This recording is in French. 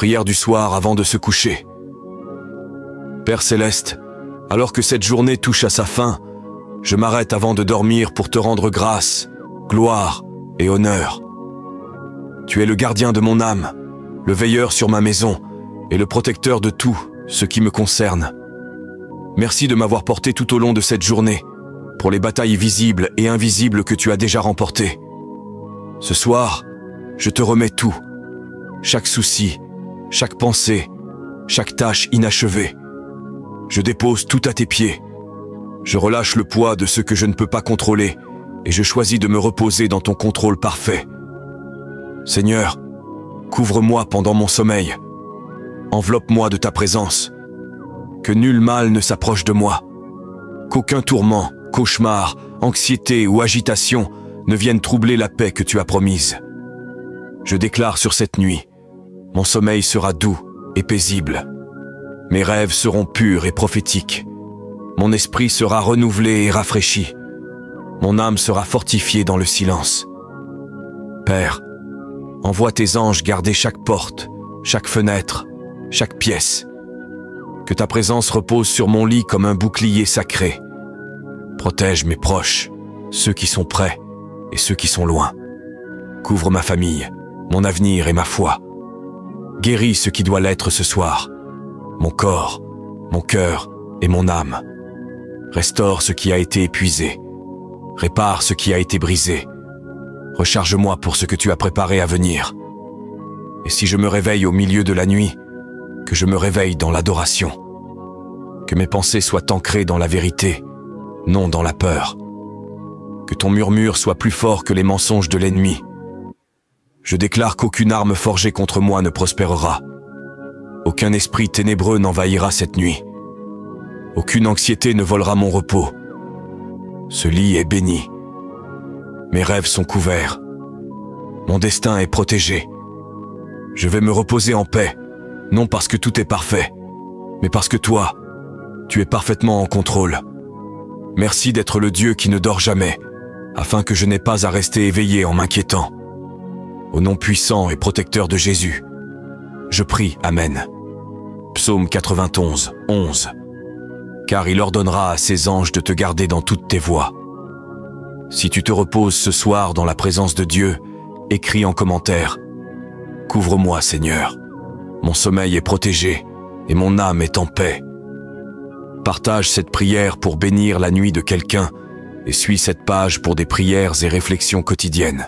Prière du soir avant de se coucher. Père céleste, alors que cette journée touche à sa fin, je m'arrête avant de dormir pour te rendre grâce, gloire et honneur. Tu es le gardien de mon âme, le veilleur sur ma maison et le protecteur de tout ce qui me concerne. Merci de m'avoir porté tout au long de cette journée, pour les batailles visibles et invisibles que tu as déjà remportées. Ce soir, je te remets tout, chaque souci, chaque pensée, chaque tâche inachevée. Je dépose tout à tes pieds. Je relâche le poids de ce que je ne peux pas contrôler et je choisis de me reposer dans ton contrôle parfait. Seigneur, couvre-moi pendant mon sommeil. Enveloppe-moi de ta présence. Que nul mal ne s'approche de moi. Qu'aucun tourment, cauchemar, anxiété ou agitation ne viennent troubler la paix que tu as promise. Je déclare sur cette nuit, mon sommeil sera doux et paisible. Mes rêves seront purs et prophétiques. Mon esprit sera renouvelé et rafraîchi. Mon âme sera fortifiée dans le silence. Père, envoie tes anges garder chaque porte, chaque fenêtre, chaque pièce. Que ta présence repose sur mon lit comme un bouclier sacré. Protège mes proches, ceux qui sont près et ceux qui sont loin. Couvre ma famille, mon avenir et ma foi. Guéris ce qui doit l'être ce soir. Mon corps, mon cœur et mon âme. Restaure ce qui a été épuisé. Répare ce qui a été brisé. Recharge-moi pour ce que tu as préparé à venir. Et si je me réveille au milieu de la nuit, que je me réveille dans l'adoration. Que mes pensées soient ancrées dans la vérité, non dans la peur. Que ton murmure soit plus fort que les mensonges de l'ennemi. Je déclare qu'aucune arme forgée contre moi ne prospérera. Aucun esprit ténébreux n'envahira cette nuit. Aucune anxiété ne volera mon repos. Ce lit est béni. Mes rêves sont couverts. Mon destin est protégé. Je vais me reposer en paix, non parce que tout est parfait, mais parce que toi, tu es parfaitement en contrôle. Merci d'être le Dieu qui ne dort jamais, afin que je n'ai pas à rester éveillé en m'inquiétant. Au nom puissant et protecteur de Jésus, je prie, Amen. Psaume 91, 11. Car il ordonnera à ses anges de te garder dans toutes tes voies. Si tu te reposes ce soir dans la présence de Dieu, écris en commentaire « Couvre-moi, Seigneur. Mon sommeil est protégé et mon âme est en paix. » Partage cette prière pour bénir la nuit de quelqu'un et suis cette page pour des prières et réflexions quotidiennes.